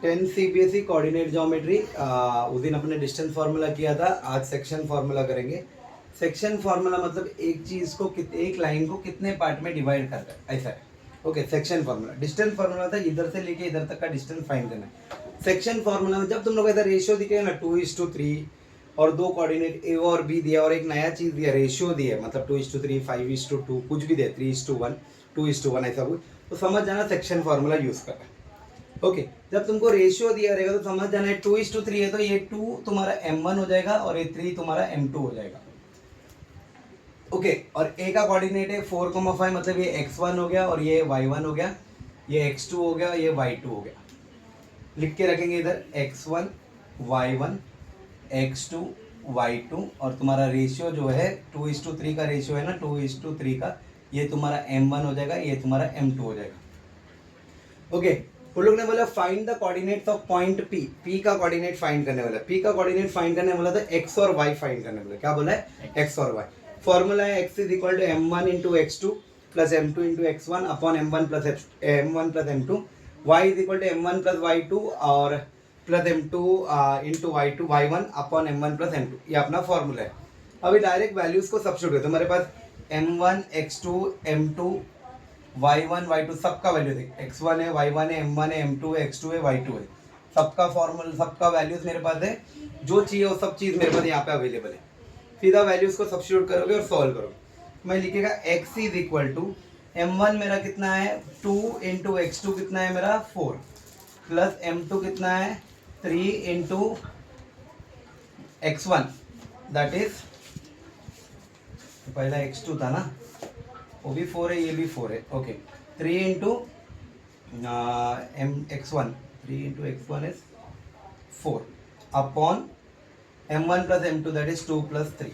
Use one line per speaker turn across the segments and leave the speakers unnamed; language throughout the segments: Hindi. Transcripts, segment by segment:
10 सीबीएसई कोऑर्डिनेट ज्योमेट्री। उस दिन अपने डिस्टेंस फार्मूला किया था, आज सेक्शन फार्मूला करेंगे। सेक्शन फार्मूला मतलब एक चीज को एक लाइन को कितने पार्ट में डिवाइड करता है, ऐसा है। Okay, section formula. Distance formula था इधर से लेके इधर तक का डिस्टेंस फाइंड करना है। सेक्शन फार्मूला में जब तुम लोग इधर रेशियो दिखे ना 2:3 और दो कोऑर्डिनेट ए और बी दिया और एक नया चीज दिया रेशियो दिया, मतलब 2:3, 5:2, कुछ भी दिया, 3:1, 2:1, ऐसा कुछ, तो समझ जाना सेक्शन फार्मूला यूज कर रहा है। ओके, जब तुमको रेशियो दिया रहेगा तो समझ जाना है 2:3 है तो ये 2 तुम्हारा m1 हो जाएगा और ये 3 तुम्हारा m2 हो जाएगा। ओके, और a का कोऑर्डिनेट है 4,5, मतलब ये x1 हो गया और ये y1 हो गया, ये x2 हो गया, ये y2 हो गया। लिख के रखेंगे इधर x1 y1 x2 y2, और तुम्हारा रेशियो जो है 2:3 का रेशियो है ना, 2:3 का, ये तुम्हारा m1 हो जाएगा, ये तुम्हारा m2 हो जाएगा। ओके, उन लोग ने बोला find the coordinates of point P। P का कोऑर्डिनेट फाइंड करने वाला, P का कोऑर्डिनेट फाइंड करने वाला था x और y फाइंड करने वाला। क्या बोला है? x और y। फॉर्मूला है x is equal to m1 into x2 plus m2 into x1 upon m1 plus m2। y is equal to m1 plus y2 और plus m2 into y2 y1 upon m1 plus m2, ये अपना फॉर्मूला है। अभी डायरेक्ट वैल्यूज को सब्स्टिट्यूट करो, तुम्हारे पास m1 x2 m2 y1 y2 सबका वैल्यू देख, x1 है, y1 है, m1 है, m2 है, x2 है, y2 है, सबका फॉर्मूला, सबका वैल्यूज मेरे पास है। जो चाहिए वो सब चीज़ मेरे पास यहाँ पे अवेलेबल है। सीधा वैल्यूज को सब्स्टिट्यूट करोगे और सॉल्व करोगे। मैं लिखेगा x is equal to m1 मेरा कितना है 2 इंटू x2 कितना है मेरा 4 प्लस m2 कितना है 3 इंटू x1 दैट इज, पहला x2 था ना, वो भी 4 है, ये भी 4 है। Okay, 3 into x1, 3 into x1 is 4 upon m1 plus m2 that is 2 plus 3।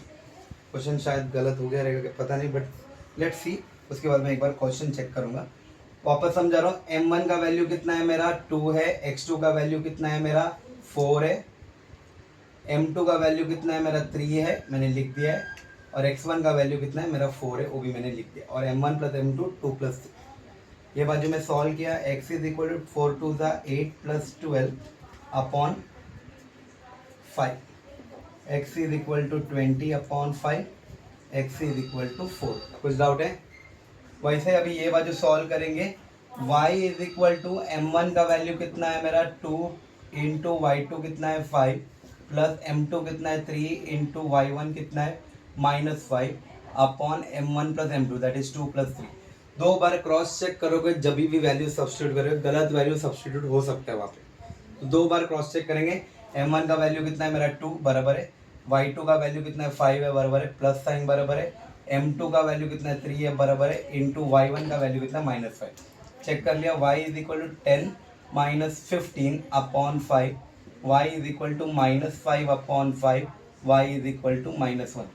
Question शायद गलत हो गया रहेगा, पता नहीं, बट लेट्स सी। उसके बाद मैं एक बार क्वेश्चन चेक करूंगा। वापस समझा रहा हूँ, m1 का वैल्यू कितना है मेरा 2 है, x2 का वैल्यू कितना है मेरा 4 है, m2 का वैल्यू कितना है मेरा 3 है, मैंने लिख दिया है, और x1 का वैल्यू कितना है मेरा 4 है, वो भी मैंने लिख दिया, और m1 प्लस m2 2 प्लस 3। ये बाजू में सॉल्व किया, x इज इक्वल टू 4 2 ज़ा 8 plus 12 upon 5, x is equal to 20 upon 5, x is equal to 4। कुछ डाउट है? वैसे अभी ये बाजू सॉल्व करेंगे, y is equal to m1 का वैल्यू कितना है मेरा 2 इंटू y2 कितना है 5 प्लस m2 कितना है 3 इंटू y1 कितना है -5 upon m1 plus m2 that is 2 plus 3। दो बार क्रॉस चेक करोगे, जब भी वैल्यू सब्स्टिट्यूट करोगे गलत वैल्यू सब्स्टिट्यूट हो सकता है वहाँ पे, तो दो बार क्रॉस चेक करेंगे। m1 का वैल्यू कितना है मेरा 2 बराबर है, y2 का वैल्यू कितना है 5 है बराबर है, प्लस साइन बराबर है, m2 का वैल्यू कितना है 3 है बराबर है, इंटू y1 का वैल्यू कितना है -5। चेक कर लिया, y is equal to 10 -15 upon 5, y is equal to -5 upon 5, y is equal to -1।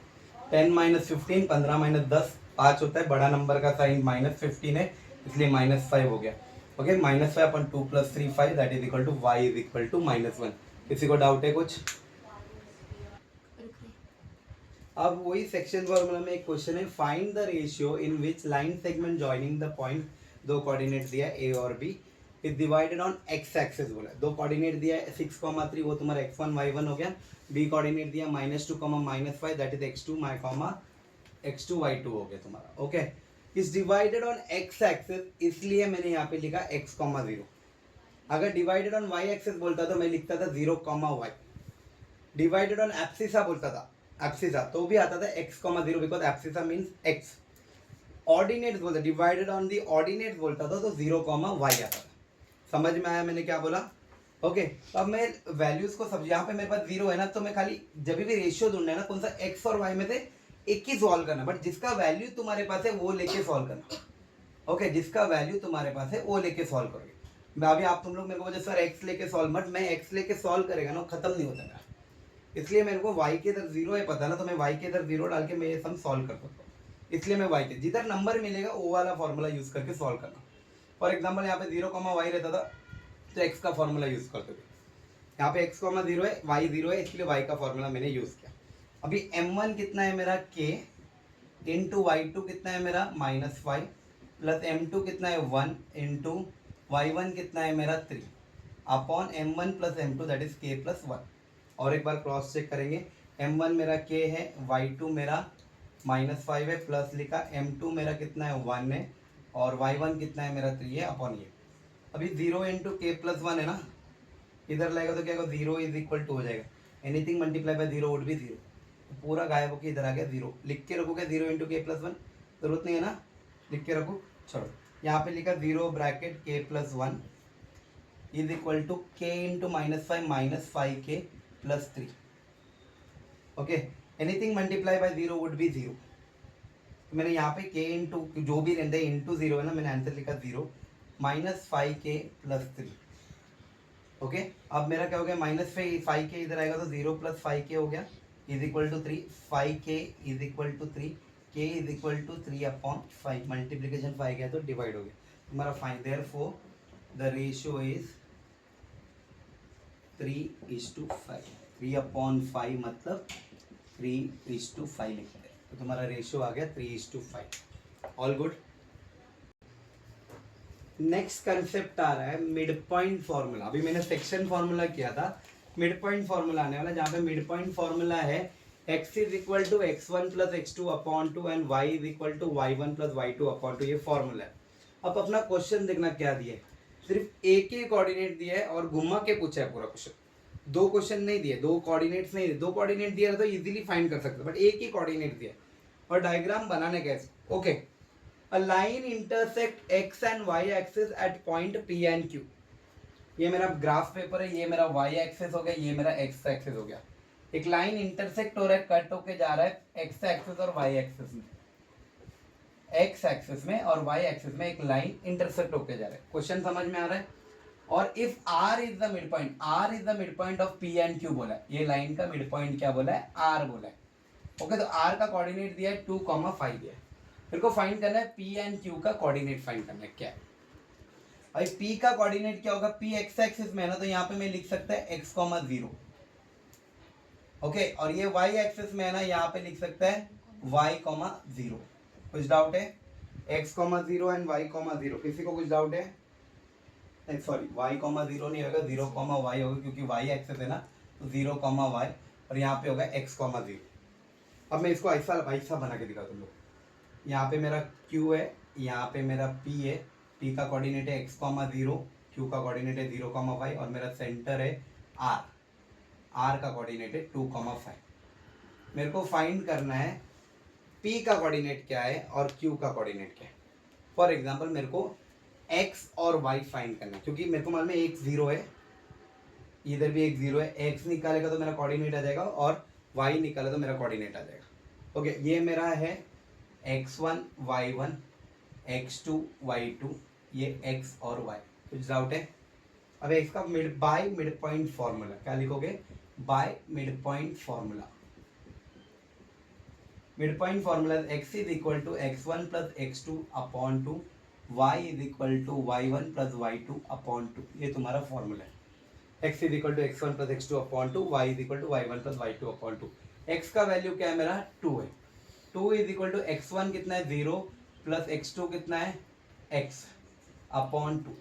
10 -15 15 -10 5 होता है, बड़ा नंबर का साइन -15 है, इसलिए -5 हो गया। Okay, -5 upon 2 plus 3 5 that is equal to y is equal to -1। किसी को डाउट है कुछ? अब वही सेक्शन फॉर्मूला में एक क्वेश्चन है, find the ratio in which line segment joining the point, दो कोऑर्डिनेट दिया ए और B, is divided on x axis. बोला दो कोऑर्डिनेट दिया है 6,3, वो तुम्हारा x1 y1 हो गया, बी कोऑर्डिनेट दिया -2, -5 that is x2 x2 y2 हो गया तुम्हारा। Okay, is divided on x axis, इसलिए मैंने यहाँ पे लिखा x, 0। अगर डिवाइडेड ऑन y एक्सिस बोलता तो मैं लिखता था 0, y। डिवाइडेड ऑन एब्सिसा बोलता था, एब्सिसा, तो भी आता था x, 0 because abscissa means x। Ordinate बोलता, डिवाइडेड ऑन दी ऑर्डिनेट बोलता था तो 0, y आता था। समझ में आया मैंने क्या बोला? ओके, अब मैं वैल्यूज को सब, यहाँ पे मेरे पास 0 है ना, तो मैं खाली जब भी रेशियो ढूंढना है ना, कौन सा x और y में से एक ही सॉल्व करना, बट जिसका वैल्यू तुम्हारे पास है वो लेके सॉल्व करना। ओके, जिसका वैल्यू तुम्हारे पास है वो लेके सॉल्व करोगे। मैं अभी आप तुम लोग मेरे को बोले सर x लेके सॉल्व मत, मैं x लेके सॉल्व करेगा ना खत्म नहीं होता मेरा, इसलिए मेरे को y के इधर 0 है पता ना, तो मैं y के इधर 0 डाल के मैं ये सम सॉल्व कर सकता हूँ। इसलिए मैं y के जिधर नंबर मिलेगा वो वाला फॉर्मूला यूज करके सॉल्व करना। फॉर एग्जाम्पल यहाँ पे 0, y रहता था तो x का फॉर्मूला यूज करते थे। यहाँ पे x, 0 है, y 0 है, इसलिए y का फॉर्मूला मैंने यूज किया। अभी m1 कितना है मेरा k इंटू y2 कितना है मेरा -5 प्लस m2 कितना है 1 इंटू y1 कितना है मेरा 3 upon m1 plus m2 that is k plus 1। और एक बार क्रॉस चेक करेंगे, m1 मेरा k है, y2 मेरा -5 है, प्लस लिखा m2 मेरा कितना है 1 है, और y1 कितना है मेरा 3 है अपॉन ये। अभी 0 इंटू के प्लस 1 है ना, इधर लगेगा तो क्या होगा 0 इज इक्वल टू हो जाएगा, anything multiply by 0 would be 0, पूरा गायब होकर इधर आ गया 0। लिख के रखोगे 0 इंटू के प्लस 1, जरूरत नहीं है ना, लिख के रखो। छोड़ो, यहाँ पे लिखा 0 ब्रैकेट के प्लस 1 इज इक्वल टू के इंटू -5 के plus 3। Okay, anything multiply by 0 would be 0। तो मैंने यहाँ पे के इंटू जो भी रहता है इंटू 0 है ना, मैंने आंसर लिखा 0 -5 के प्लस 3। ओके, अब मेरा क्या हो गया, -5 के इधर आएगा तो 0 प्लस 5 के हो गया इज इक्वल टू 3, 5 के is equal to 3, k is equal to 3 upon 5, multiplication 5 गया तो डिवाइड हो गया तुम्हारा 5। Therefore the ratio is 3:5, 3 upon 5 मतलब 3:5 लिखते हैं, तो तुम्हारा रेशियो आ गया 3:5। All good. नेक्स्ट कंसेप्ट आ रहा है मिड पॉइंट फॉर्मूला। अभी मैंने सेक्शन फॉर्मूला किया था, मिड पॉइंट फॉर्मूला आने वाला, जहाँ पे मिड पॉइंट फॉर्मूला है x is equal to x1 plus x2 upon 2 and y is equal to y1 plus y2 upon 2, ये फॉर्मूला है। अब अपना क्वेश्चन देखना क्या दिया है, सिर्फ एक ही कोऑर्डिनेट दिया है और घुमा के पूछा है पूरा क्वेश्चन। दो क्वेश्चन नहीं दिए, दो कोऑर्डिनेट्स नहीं दिए, दो कोऑर्डिनेट दिया तो इजीली फाइंड कर सकते, बट एक ही कोऑर्डिनेट दिया और डायग्राम बनाने कैसे। Okay, a line intersect x and y axis at point p and q। ये मेरा ग्राफ पेपर है, ये मेरा y एक्सिस हो गया, ये मेरा x एक्सिस हो गया। एक लाइन इंटरसेक्ट हो रहा है, कट होके जा रहा है x एक्सिस और y एक्सिस में, x एक्सिस में और y एक्सिस में एक लाइन इंटरसेक्ट होके जा रहा है। क्वेश्चन समझ में आ रहा है। और if r is the mid point, r is the mid point of p and q बोला है, ये लाइन का मिड पॉइंट क्या बोला है, r बोला है। ओके, तो r का कोऑर्डिनेट दिया है 2,5 दिया है, मेरे को फाइंड करना है P एंड Q का कोऑर्डिनेट फाइंड करना है क्या है। भाई P का कोऑर्डिनेट क्या होगा, P एक्स एक्सिस में है ना, तो यहाँ पे मैं लिख सकता है x, 0। ओके, और ये y एक्सिस में है ना, यहाँ पे लिख सकता है y, 0। कुछ डाउट है, x, 0 एंड y, 0, किसी को कुछ डाउट है? नहीं सॉरी, y, 0 नहीं होगा, 0, y होगा, क्योंकि y एक्सिस है ना, तो 0, y, और यहाँ पे होगा x, 0। अब मैं इसको ऐसा बना के दिखा तुम लोग। यहाँ पे मेरा Q है, यहाँ पे मेरा P है, P का कोऑर्डिनेट है x, 0, Q का कोऑर्डिनेट है 0, y, और मेरा सेंटर है R, R का कोऑर्डिनेट है 2, 5। मेरे को फाइंड करना है P का कोऑर्डिनेट क्या है और Q का कोऑर्डिनेट क्या है। फॉर एग्जांपल मेरे को x और y फाइंड करना है, क्योंकि मेरे को मालूम है एक 0 है, इधर भी एक 0 है, x निकालेगा तो मेरा कोऑर्डिनेट आ जाएगा और y निकाले तो मेरा कोऑर्डिनेट आ जाएगा। ओके, ये मेरा है x1 y1 x2 y2, ये x और y। कुछ डाउट है? अब x का बाय मिड पॉइंट फॉर्मूला क्या लिखोगे, by mid point formula. Mid point formula x is equal to x1 plus x2 upon 2, y is equal to y1 plus y2 upon 2, ये तुम्हारा फॉर्मूला है। x is equal to x1 plus x2 upon 2, y is equal to y1 plus y2 upon 2। x का वैल्यू क्या है मेरा 2 है, 2 इज इक्वल टू x1 कितना है 0 प्लस x2 कितना है x अपॉन 2।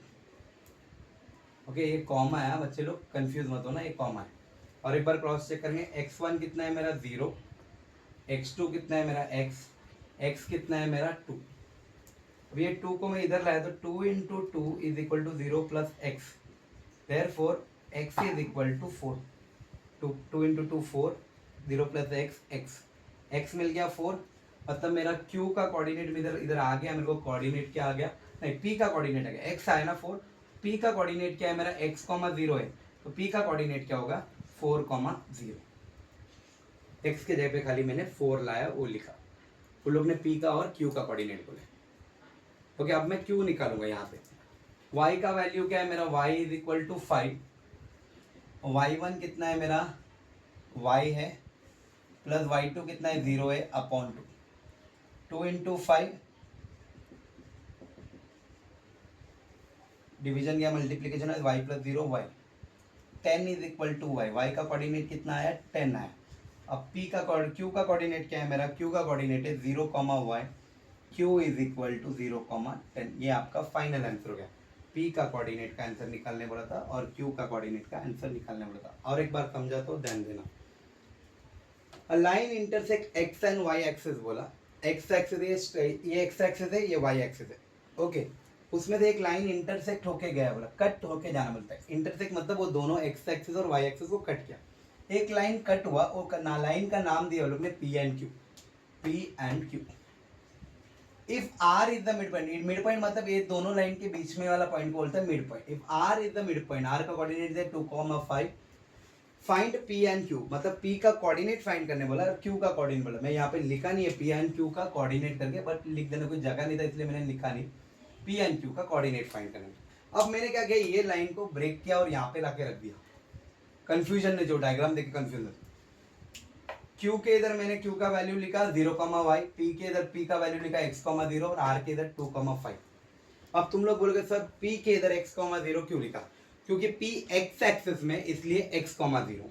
ओके, ये कॉमा है बच्चे लोग, कंफ्यूज मत हो ना, ये कॉमा है। और एक बार क्रॉस चेक करेंगे, x1 कितना है मेरा 0, x2 कितना है मेरा x कितना है मेरा 2। अब ये 2 को मैं इधर लाया तो 2 into 2 is equal to 0 plus x, therefore x is equal to 4। 2 into 2 4, 0 plus x, x मिल गया 4, मतलब मेरा q का कोऑर्डिनेट इधर आ गया। मेरे को कोऑर्डिनेट क्या आ गया, नहीं p का कोऑर्डिनेट आ गया, x आया ना 4, p का कोऑर्डिनेट क्या है मेरा x, 0 है, तो p का कोऑर्डिनेट क्या होगा 4, 0। x के जगह पे खाली मैंने 4 लाया, वो लिखा, उन लोग ने p का और q का कोऑर्डिनेट बोले। ओके, अब मैं q निकालूंगा यहाँ पे। y का वैल्यू क्या है मेरा, y is equal to 5, y1 कितना है मेरा y है, प्लस y2 कितना है 0 है अपॉन 2 इंटू 5, डिवीजन या मल्टीप्लीकेशन है y plus 0 y, 10 is equal to y, y का कोऑर्डिनेट कितना आया 10 आया। अब q का कोऑर्डिनेट क्या है मेरा, q का कोऑर्डिनेट है 0, y, q is equal to 0, 10। ये आपका फाइनल आंसर हो गया। P का कोऑर्डिनेट का आंसर निकालने बोला था और Q का कोऑर्डिनेट का आंसर निकालने बोला था। और एक बार समझा तो ध्यान देना। A line intersect x and y axis बोला। एक्स एक्सिस ये एक्स एक्सिस है, ये वाई एक्सिस है। ओके, उसमें से एक लाइन इंटरसेक्ट होके गया बोला, कट होके जाना बोलता है। इंटरसेक्ट मतलब वो दोनों एक्स एक्सिस और वाई एक्सिस को कट किया। एक लाइन कट हुआ, वो लाइन का नाम दिया लोग ने P and Q. P and Q. If R is the mid point, mid point मतलब ये दोनों लाइन के बीच में वाला पॉइंट को बोलते हैं mid point. If R is the mid point, R का कोऑर्डिनेट है 2,5, फाइंड पी एंड क्यू, मतलब पी का कोऑर्डिनेट फाइंड करने बोला और क्यू का कोऑर्डिनेट बोला। मैं यहाँ पे लिखा नहीं है पी एंड क्यू का कोऑर्डिनेट करके, बट लिख देने कोई जगह नहीं था इसलिए मैंने लिखा नहीं। पी एंड क्यू का कोऑर्डिनेट फाइंड करने। अब मैंने क्या किया, ये लाइन को ब्रेक किया और यहाँ पे लाके रख दिया। कंफ्यूजन ने, जो डायग्राम देखे कंफ्यूजन। क्यू के इधर मैंने क्यू का वैल्यू लिखा 0,y, पी के इधर पी का वैल्यू लिखा x,0 और आर के इधर 2,5। अब तुम लोग बोलोगे सर पी के इधर x,0 क्यों लिखा? क्योंकि p x एक्सिस में इसलिए x,0,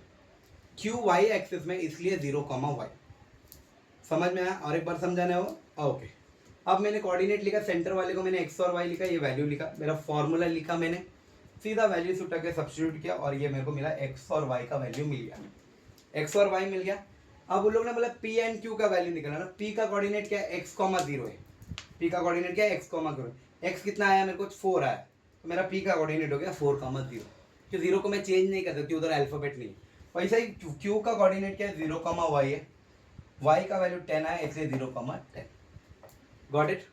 q y एक्सिस में इसलिए 0,y। समझ में आया? और एक बार समझाना हो। ओके, अब मैंने कोऑर्डिनेट लिखा, सेंटर वाले को मैंने x और y लिखा, ये वैल्यू लिखा, मेरा फॉर्मूला लिखा, मैंने सीधा वैल्यूज उठा के सब्स्टिट्यूट किया और ये मेरे को मिला x और y का वैल्यू मिल गया। x और y मिल गया। अब उन लोग ने बोला p एंड q का वैल्यू निकालना ना। p का कोऑर्डिनेट क्या है? x,0 है। p का कोऑर्डिनेट क्या है? x,0। x कितना आया मेरे को? 4 आया, तो मेरा p का कोऑर्डिनेट हो गया 4,0। कि 0 को मैं चेंज नहीं कर सकती, उधर अल्फाबेट नहीं है। वैसे ही q का कोऑर्डिनेट क्या है? 0,y है। y का वैल्यू 10 आया इसलिए 0,10। Got it?